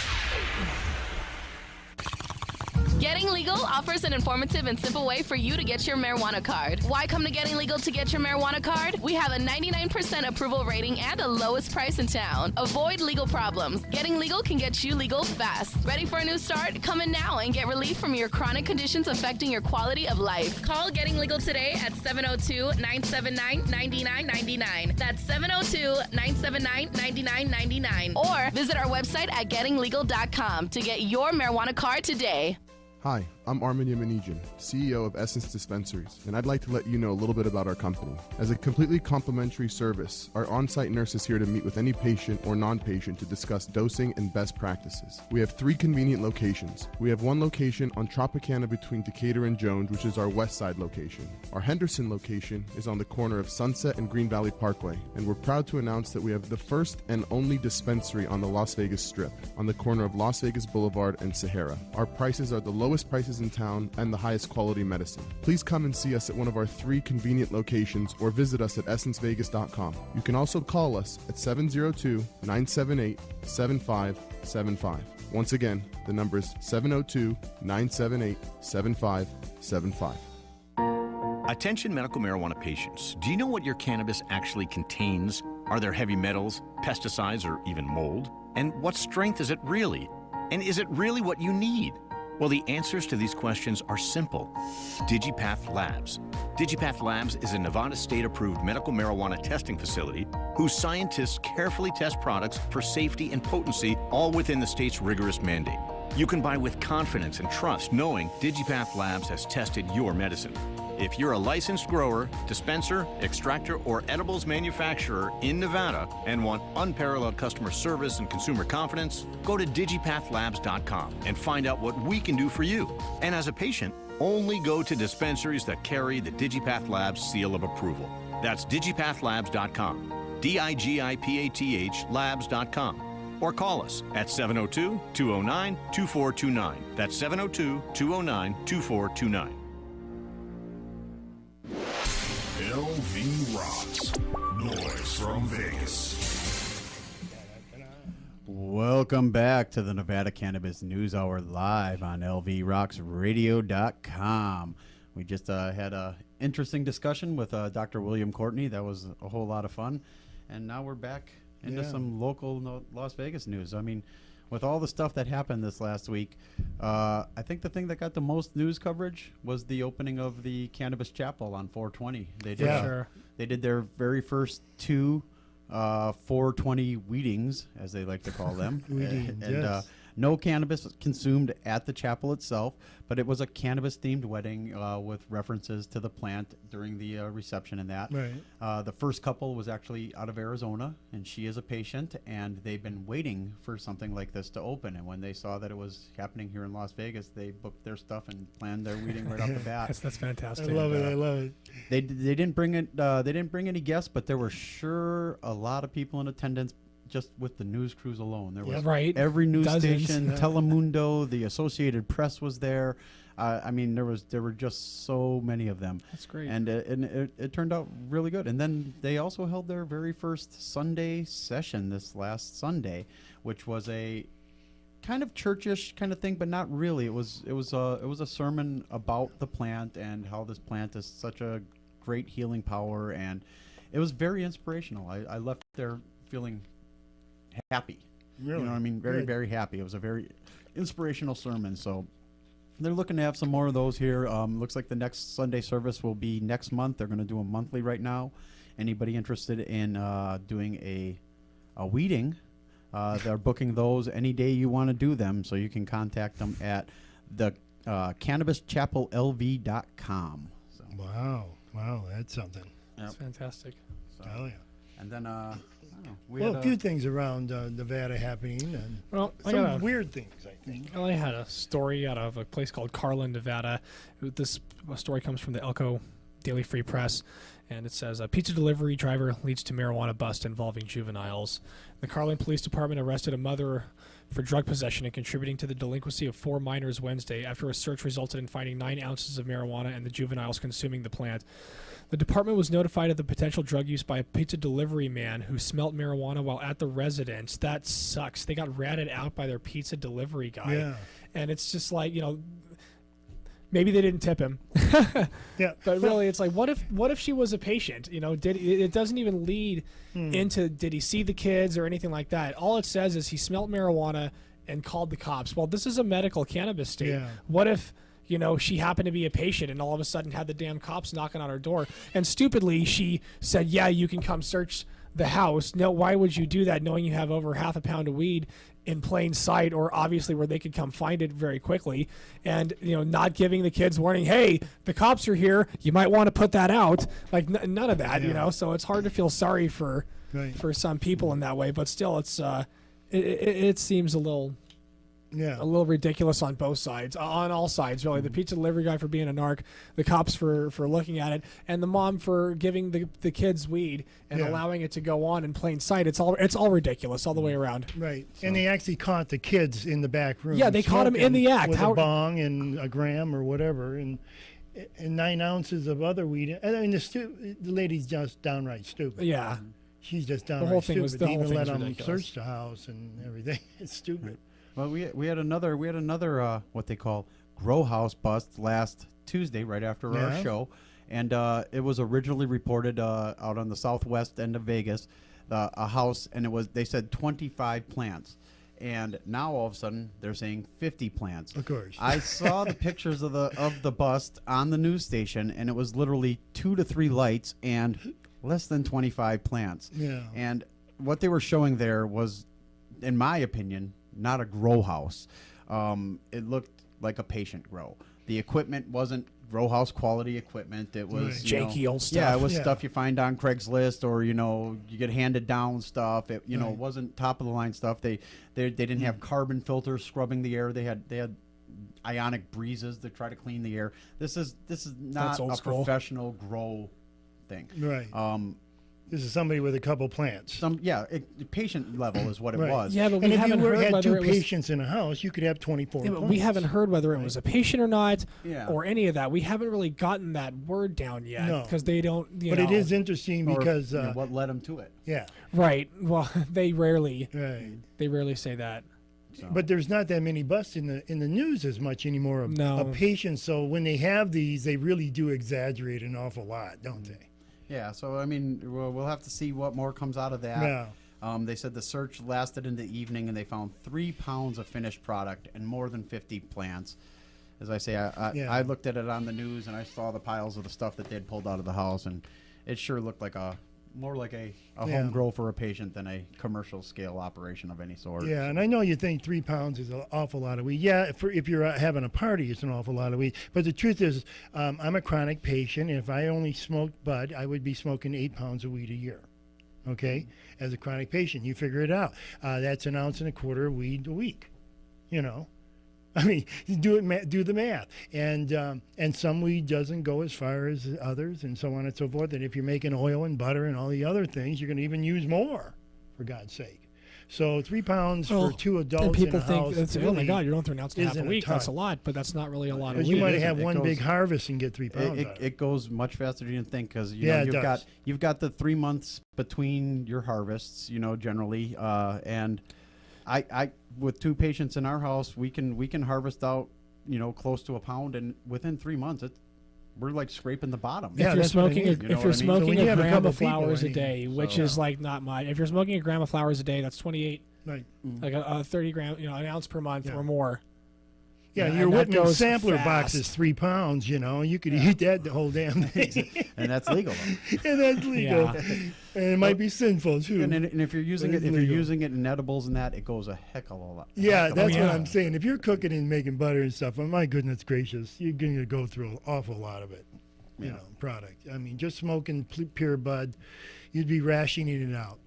Getting Legal offers an informative and simple way for you to get your marijuana card. Why come to Getting Legal to get your marijuana card? We have a 99% approval rating and the lowest price in town. Avoid legal problems. Getting Legal can get you legal fast. Ready for a new start? Come in now and get relief from your chronic conditions affecting your quality of life. Call Getting Legal today at 702-979-9999. That's 702-979-9999. Or visit our website at gettinglegal.com to get your marijuana card today. Hi, I'm Armin Yamanijan, CEO of Essence Dispensaries, and I'd like to let you know a little bit about our company. As a completely complimentary service, our on-site nurse is here to meet with any patient or non-patient to discuss dosing and best practices. We have 3 convenient locations. We have one location on Tropicana between Decatur and Jones, which is our west side location. Our Henderson location is on the corner of Sunset and Green Valley Parkway, and we're proud to announce that we have the first and only dispensary on the Las Vegas Strip, on the corner of Las Vegas Boulevard and Sahara. Our prices are the lowest prices in town and the highest quality medicine. Please come and see us at one of our 3 convenient locations or visit us at essencevegas.com. You can also call us at 702-978-7575. Once again, the number is 702-978-7575. Attention medical marijuana patients. Do you know what your cannabis actually contains? Are there heavy metals, pesticides, or even mold? And what strength is it really? And is it really what you need? Well, the answers to these questions are simple. DigiPath Labs. DigiPath Labs is a Nevada state-approved medical marijuana testing facility whose scientists carefully test products for safety and potency, all within the state's rigorous mandate. You can buy with confidence and trust knowing DigiPath Labs has tested your medicine. If you're a licensed grower, dispenser, extractor, or edibles manufacturer in Nevada and want unparalleled customer service and consumer confidence, go to digipathlabs.com and find out what we can do for you. And as a patient, only go to dispensaries that carry the DigiPath Labs seal of approval. That's digipathlabs.com, DIGIPATH labs.com. or call us at 702-209-2429. That's 702-209-2429. LV Rocks. Noise from Vegas. Welcome back to the Nevada Cannabis News Hour live on lvrocksradio.com. We just had a interesting discussion with Dr. William Courtney. That was a whole lot of fun. And now we're back into some local Las Vegas news. I mean, with all the stuff that happened this last week, I think the thing that got the most news coverage was the opening of the Cannabis Chapel on 420. They did, they did their very first two 420 weedings, as they like to call them. And no cannabis consumed at the chapel itself, but it was a cannabis-themed wedding with references to the plant during the reception and that. Right. The first couple was actually out of Arizona, and she is a patient, and they've been waiting for something like this to open. And when they saw that it was happening here in Las Vegas, they booked their stuff and planned their weeding right off the bat. That's fantastic. I love it. I love it. They didn't bring it. They didn't bring any guests, but there were sure a lot of people in attendance. Just with the news crews alone, there was every news station, Telemundo, the Associated Press was there. I mean, there were just so many of them. That's great, and it turned out really good. And then they also held their very first Sunday session this last Sunday, which was a kind of churchish kind of thing, but not really. It was a sermon about the plant and how this plant is such a great healing power, and it was very inspirational. I left there feeling happy. Really? You know what I mean? Very, very happy. It was a very inspirational sermon. So they're looking to have some more of those here. Looks like the next Sunday service will be next month. They're going to do them monthly right now. Anybody interested in doing a weeding, they're booking those any day you want to do them. So you can contact them at the cannabischapellv.com. So. Wow, that's something. That's fantastic. So, Oh yeah. And then a few things around Nevada happening, and some weird things, I think. Well, I had a story out of a place called Carlin, Nevada. This story comes from the Elko Daily Free Press, and it says, a pizza delivery driver leads to marijuana bust involving juveniles. The Carlin Police Department arrested a mother for drug possession and contributing to the delinquency of 4 minors Wednesday after a search resulted in finding 9 ounces of marijuana and the juveniles consuming the plant. The department was notified of the potential drug use by a pizza delivery man who smelt marijuana while at the residence. That sucks. They got ratted out by their pizza delivery guy. Yeah. And it's just like, maybe they didn't tip him. Yeah. But really, it's like, what if she was a patient? It doesn't even lead into did he see the kids or anything like that. All it says is he smelt marijuana and called the cops. Well, this is a medical cannabis state. Yeah. What if she happened to be a patient and all of a sudden had the damn cops knocking on her door, and stupidly she said, yeah, you can come search the house. No, why would you do that knowing you have over half a pound of weed in plain sight, or obviously where they could come find it very quickly, and not giving the kids warning, hey, the cops are here, you might want to put that out. Like none of that. So it's hard to feel sorry for some people in that way, but still it seems a little ridiculous on both sides, on all sides, really. The pizza delivery guy for being a narc, the cops for looking at it, and the mom for giving the kids weed and allowing it to go on in plain sight. It's all ridiculous all the way around. Right. So. And they actually caught the kids in the back room. Yeah, they caught them in the act. With a bong and a gram or whatever, and 9 ounces of other weed. I mean, the lady's just downright stupid. Yeah. She's just downright stupid. They even let them ridiculous. search the house and everything. It's stupid. Right. Well, we had another what they call grow house bust last Tuesday, right after our show, and it was originally reported out on the southwest end of Vegas, a house, and they said 25 plants, and now all of a sudden they're saying 50 plants. Of course, I saw the pictures of the bust on the news station, and it was literally 2 to 3 lights and less than 25 plants. Yeah, and what they were showing there was, in my opinion, not a grow house. It looked like a patient grow. The equipment wasn't grow house quality equipment. It was janky old stuff. Yeah, it was stuff you find on Craigslist, or you get handed down stuff. It it wasn't top of the line stuff. They didn't have carbon filters scrubbing the air. They had ionic breezes to try to clean the air. This is not a professional grow thing. Right. This is somebody with a couple plants. Patient level is what it Right. was. Yeah, but And we if haven't you heard had whether two it was. patients in a house, you could have 24 Yeah, but plants. we haven't heard whether it was a patient or not, Yeah. or any of that. We haven't really gotten that word down yet No. because they don't. But it is interesting Or, because what led them to it. yeah, right. Well, they rarely right. say that. So. But there's not that many busts in the news as much anymore of patients. So when they have these, they really do exaggerate an awful lot, don't they? Yeah, so I mean, we'll have to see what more comes out of that. Yeah. They said the search lasted into the evening, and they found 3 pounds of finished product and more than 50 plants. As I say, I looked at it on the news, and I saw the piles of the stuff that they'd pulled out of the house, and it sure looked like more like a home grow for a patient than a commercial scale operation of any sort. Yeah, and I know you think 3 pounds is an awful lot of weed. Yeah, if you're having a party, it's an awful lot of weed. But the truth is, I'm a chronic patient, and if I only smoked bud, I would be smoking 8 pounds of weed a year. Okay, as a chronic patient, you figure it out. That's 1.25 ounces of weed a week. You know, I mean, do the math, and some weed doesn't go as far as others, and so on and so forth. And if you're making oil and butter and all the other things, you're going to even use more, for God's sake. So 3 pounds for 2 adults and people in a think house that's, really oh my God, you're going through an ounce and a half a isn't a week. That's a ton. lot, but that's not really a lot of Because weed. you might It have goes- one big harvest and get 3 pounds. out of it. It goes much faster than you think because Yeah, it you've does. got the 3 months between your harvests, generally, and I with 2 patients in our house, we can harvest out close to a pound, and within 3 months we're like scraping the bottom. Yeah, If you're that's what I smoking, mean. if You know you're what I mean? So smoking when you a have a gram couple of flowers people, a day, which so- is like not much. If you're smoking a gram of flowers a day, that's 28, Right. like a 30 gram, an ounce per month Yeah. or more. Yeah, Yeah, your and that Whitman goes sampler box fast. is 3 pounds. You could eat that the whole damn thing, And that's legal. Though. and that's legal. Yeah. And it might be sinful too. And if you're using But it, it's if you're legal. using it in edibles and that, it goes a heck of a lot. Yeah, heck of a that's lot. what yeah. I'm saying. If you're cooking and making butter and stuff, oh my goodness gracious, you're going to go through an awful lot of it. Yeah. Product. I mean, just smoking pure bud, you'd be rationing it out.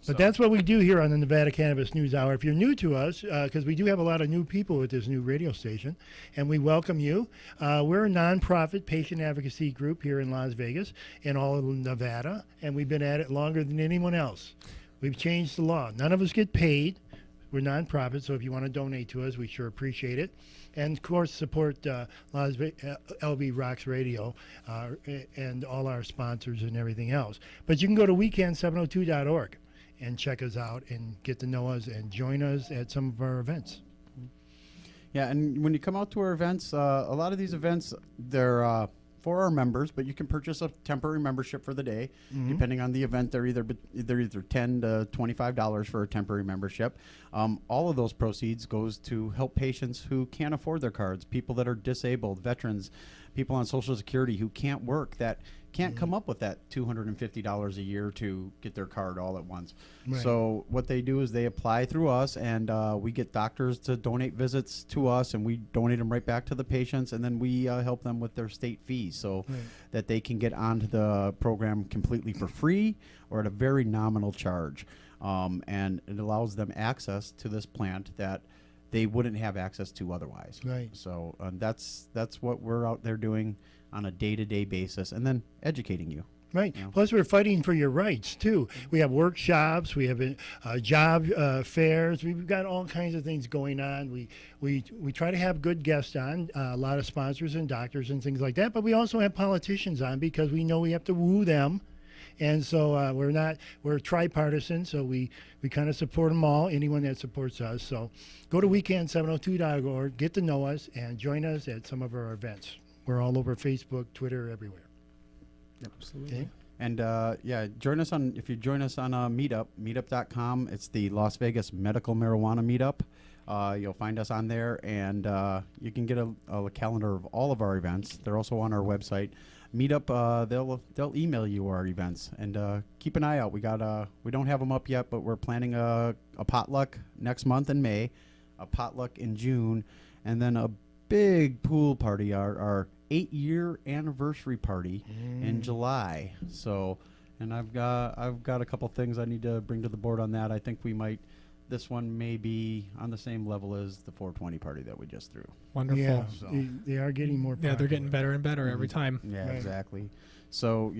But that's what we do here on the Nevada Cannabis News Hour. If you're new to us, because we do have a lot of new people at this new radio station, and we welcome you. We're a nonprofit patient advocacy group here in Las Vegas and all of Nevada, and we've been at it longer than anyone else. We've changed the law. None of us get paid. We're nonprofit, so if you want to donate to us, we sure appreciate it. And, of course, support LV Rocks Radio and all our sponsors and everything else. But you can go to weekend702.org. and check us out and get to know us and join us at some of our events. Yeah, and when you come out to our events, a lot of these events, they're for our members, but you can purchase a temporary membership for the day. Depending on the event, they're either $10 to $25 for a temporary membership. All of those proceeds goes to help patients who can't afford their cards, people that are disabled, veterans, people on Social Security who can't work, that can't come up with that $250 a year to get their card all at once. Right. So what they do is they apply through us, and we get doctors to donate visits to us, and we donate them right back to the patients, and then we help them with their state fees so that they can get onto the program completely for free or at a very nominal charge. And it allows them access to this plant that they wouldn't have access to otherwise. Right. So that's what we're out there doing on a day-to-day basis, and then educating you. Right. Plus, we're fighting for your rights, too. We have workshops. We have job fairs. We've got all kinds of things going on. We try to have good guests on, a lot of sponsors and doctors and things like that. But we also have politicians on because we know we have to woo them. And so we're tripartisan, so we kind of support them all, anyone that supports us. So go to weekend702.org, get to know us, and join us at some of our events. We're all over Facebook, Twitter, everywhere. Absolutely. Okay. And join us on Meetup, meetup.com. It's the Las Vegas Medical Marijuana Meetup. You'll find us on there, and you can get a calendar of all of our events. They're also on our website. Meetup, they'll email you our events, and keep an eye out. We don't have them up yet, but we're planning a potluck next month in May, a potluck in June, and then a big pool party, our 8-year anniversary party in July. So, and I've got a couple things I need to bring to the board on that. I think we might this one may be on the same level as the 420 party that we just threw. Wonderful. Yeah, So- they are getting more popular. Yeah, they're getting better and better every time. Yeah, Right. exactly. So,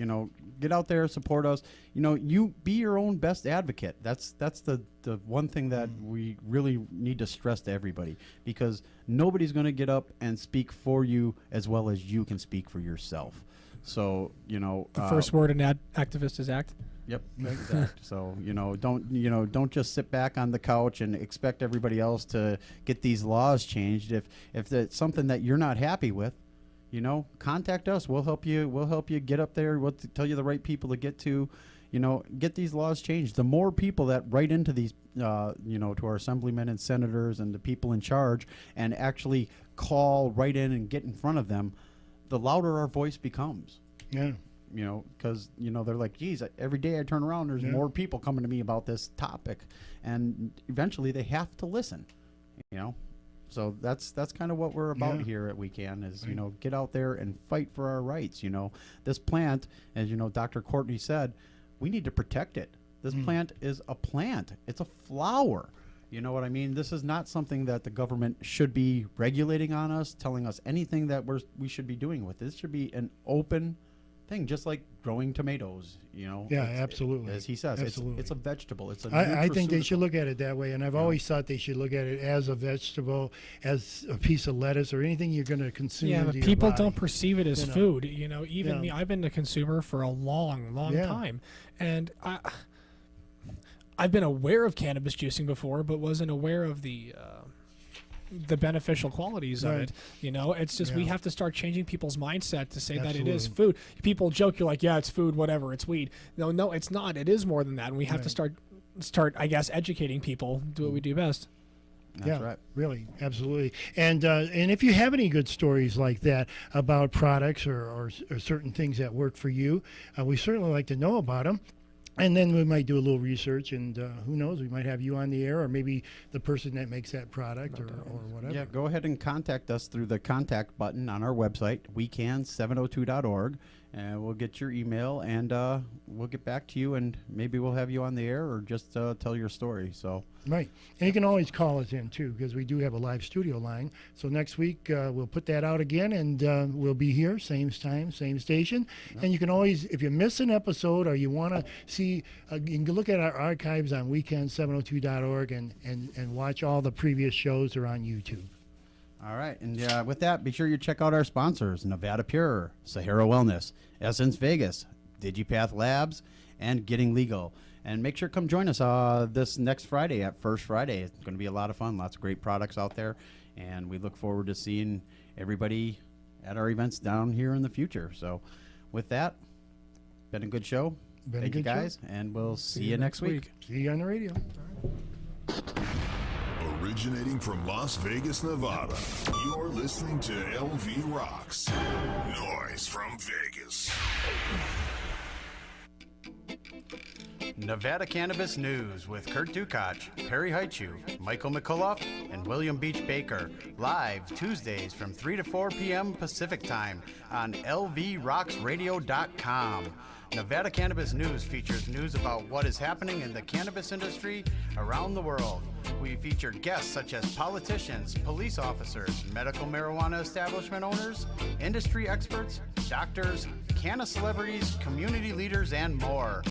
get out there, support us. You be your own best advocate. That's the one thing that we really need to stress to everybody, because nobody's going to get up and speak for you as well as you can speak for yourself. So, The first word in activist is act. Yep, exact. So don't just sit back on the couch and expect everybody else to get these laws changed. If it's something that you're not happy with, contact us. We'll help you. We'll help you get up there. We'll tell you the right people to get to. Get these laws changed. The more people that write into these, to our assemblymen and senators and the people in charge, and actually call right in and get in front of them, the louder our voice becomes. Yeah. Because they're like, geez, every day I turn around, there's more people coming to me about this topic, and eventually they have to listen. So that's kind of what we're about here at WeCan is get out there and fight for our rights. This plant, as Dr. Courtney said, we need to protect it. This plant is a plant. It's a flower. You know what I mean? This is not something that the government should be regulating on us, telling us anything that we should be doing with. This should be an open thing, just like growing tomatoes. Yeah, absolutely. As he says, Absolutely. it's a vegetable. It's a I think they nutraceutical. should look at it that way, and I've always thought they should look at it as a vegetable, as a piece of lettuce, or anything you're going to consume. Yeah, into but your people body. don't perceive it as food. Even me, I've been a consumer for a long time, and I've been aware of cannabis juicing before, but wasn't aware of the beneficial qualities of it. It's just we have to start changing people's mindset to say that it is food. People joke, you're like, yeah, it's food, whatever, it's weed. No, it's not. It is more than that, and we have to start, I guess, educating people. Do what we do best. That's right. Really, absolutely. And if you have any good stories like that about products or certain things that work for you, we certainly like to know about them. And then we might do a little research, and who knows, we might have you on the air, or maybe the person that makes that product or whatever. Yeah, go ahead and contact us through the contact button on our website, wecan702.org, and we'll get your email, and we'll get back to you, and maybe we'll have you on the air or just tell your story. So Right. And you can always call us in, too, because we do have a live studio line. So next week, we'll put that out again, and we'll be here, same time, same station. Yep. And you can always, if you miss an episode or you want to see, you can look at our archives on wecan702.org and watch all the previous shows are on YouTube. All right. And with that, be sure you check out our sponsors, Nevada Pure, Sahara Wellness, Essence Vegas, DigiPath Labs, and Getting Legal. And make sure to come join us this next Friday at First Friday. It's going to be a lot of fun. Lots of great products out there. And we look forward to seeing everybody at our events down here in the future. So with that, been a good show. Thank you, guys. And we'll see you next week. See you on the radio. Originating from Las Vegas, Nevada, you're listening to LV Rocks. Noise from Vegas. Nevada Cannabis News with Kurt Dukach, Perry Heichu, Michael McCullough, and William Beach Baker. Live Tuesdays from 3 to 4 p.m. Pacific Time on lvrocksradio.com. Nevada Cannabis News features news about what is happening in the cannabis industry around the world. We feature guests such as politicians, police officers, medical marijuana establishment owners, industry experts, doctors, canna celebrities, community leaders, and more.